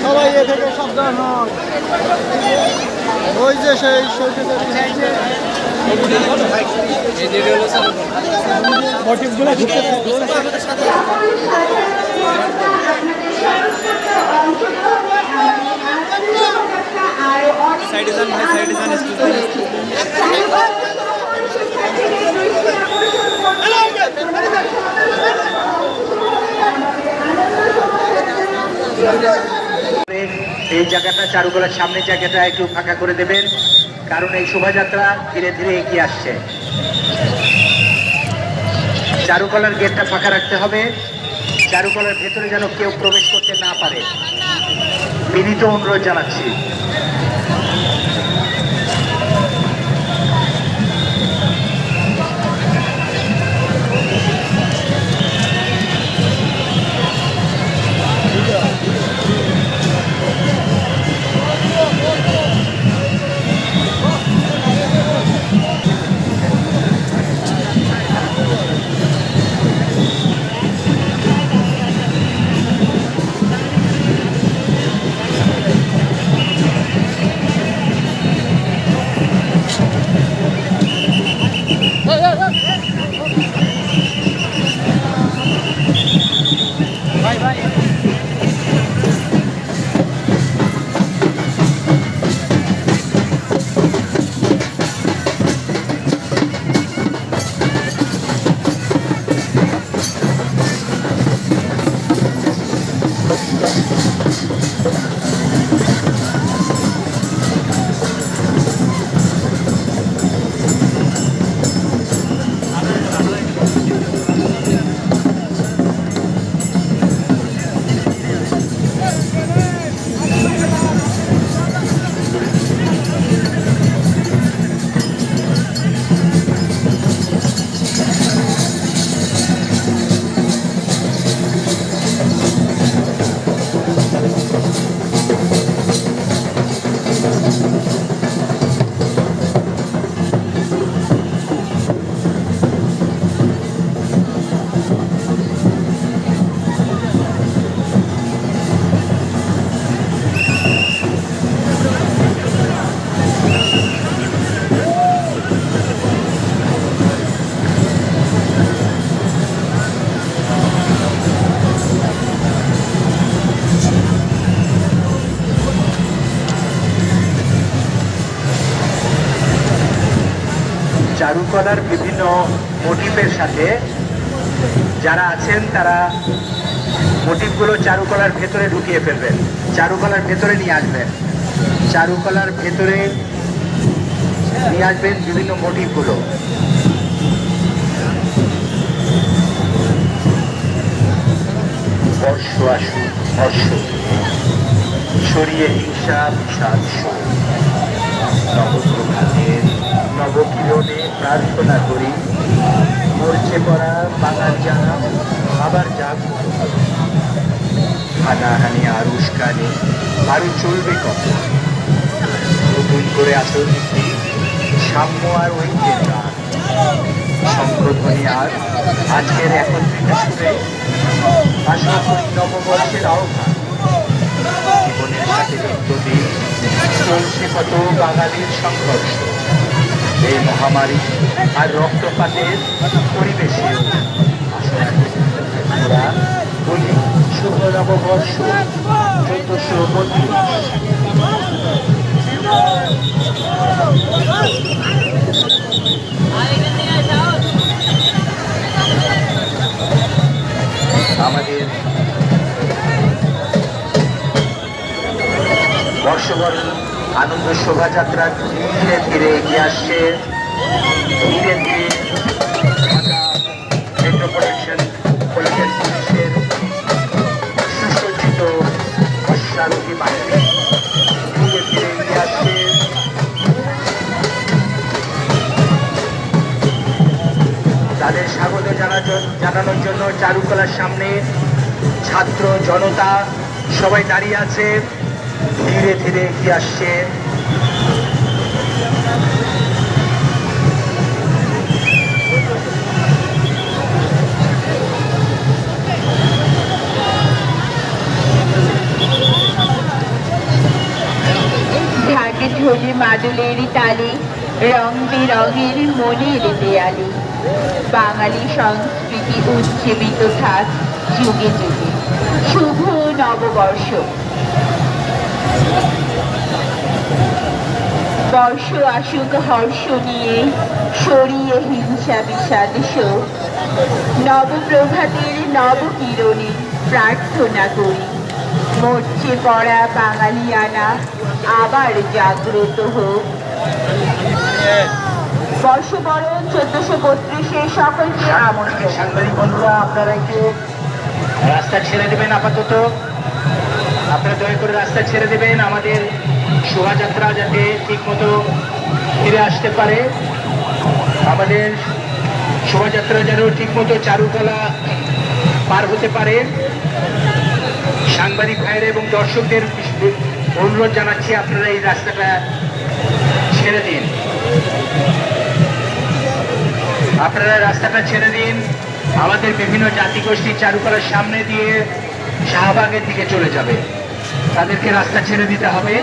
সবাই এ থেকে সাবধান হন। ওই যে সেই সাইডে যান ভাই, সাইডে যান। এই জায়গাটা চারুকলার সামনের জায়গাটা একটু ফাঁকা করে দেবেন, কারণ এই শোভাযাত্রা ধীরে ধীরে এগিয়ে আসছে। চারুকলার গেটটা ফাঁকা রাখতে হবে, চারুকলার ভেতরে যেন কেউ প্রবেশ করতে না পারে, বিনীত অনুরোধ জানাচ্ছি। চারুকলার বিভিন্ন মোটিভের সাথে যারা আছেন তারা মোটিভগুলো চারুকলার ভেতরে ঢুকিয়ে ফেলবেন, চারুকলার ভেতরে নিয়ে আসবেন, চারুকলার ভেতরে নিয়ে আসবেন বিভিন্ন মোটিভগুলো। বর্ষ আসুন বর্ষ, সরিয়ে হিংসা বিষাদ নবপ্রভাতের নবকিরণে প্রার্থনা করি, মরছে পড়া বাঙাল জানা আবার যাক হানাহানি আর উস্কানি আরো চলবে কত, নতুন করে আসল নীতি সাম্য আর ঐক্যের গান, শঙ্খধ্বনি আর আজকের একত্রিত সুরে আশা করি নববর্ষের আহ্বান। জীবনের সাথে নিত্যদিন চলছে কত বাঙালির সংঘর্ষ, এই মহামারী আর রক্তপাতের পরিবেশে আমরা বলি শুভ নববর্ষ 1432। আমাদের বর্ষবরণ আনন্দ শোভাযাত্রা ধীরে ধীরে এগিয়ে আসছে, ধীরে ধীরে ঢাকা মেট্রোপলিটন পুলিশের সুসজ্জিত অশ্বারোহী বাহিনী ধীরে ধীরে এগিয়ে আসছে। তাদের স্বাগত জানানোর জন্য চারুকলার সামনে ছাত্র জনতা সবাই দাঁড়িয়ে আছে। ধীরে ধীরে এগিয়ে আসছে। ঢাকে ঢোলে মাদলের তালে, রং বেরঙের মনের দেয়ালে, বাঙালি সংস্কৃতি উজ্জীবিত থাক যুগে যুগে। শুভ নববর্ষ। বর্ষ আসুক হর্ষ নিয়ে, সরিয়ে হিংসা বিষাদ শোক। নবপ্রভাতের নব কিরণে প্রার্থনা করি, মরচে পড়া বাঙালিয়ানা আবার জাগ্রত হোক। বর্ষবরণ 1432-এ সকলকে আমন্ত্রণ। সাংবাদিক বন্ধুরা, আপনারা একটু রাস্তা ছেড়ে দেবেন আপাতত। আপনারা দয়া করে রাস্তা ছেড়ে দেবেন, আমাদের শোভাযাত্রা যাতে ঠিক মতো ফিরে আসতে পারে। আমাদের শোভাযাত্রা যেন ঠিক মতো চারুকলা পার হতে পারে। সাংবাদিক ভাইয়েরা এবং দর্শকদের অনুরোধ জানাচ্ছি, আপনারা এই রাস্তাটা ছেড়ে দিন। আপনারা রাস্তাটা ছেড়ে দিন। আমাদের বিভিন্ন জাতিগোষ্ঠী চারুকলার সামনে দিয়ে শাহবাগের দিকে চলে যাবে, তাদেরকে রাস্তা ছেড়ে দিতে হবে।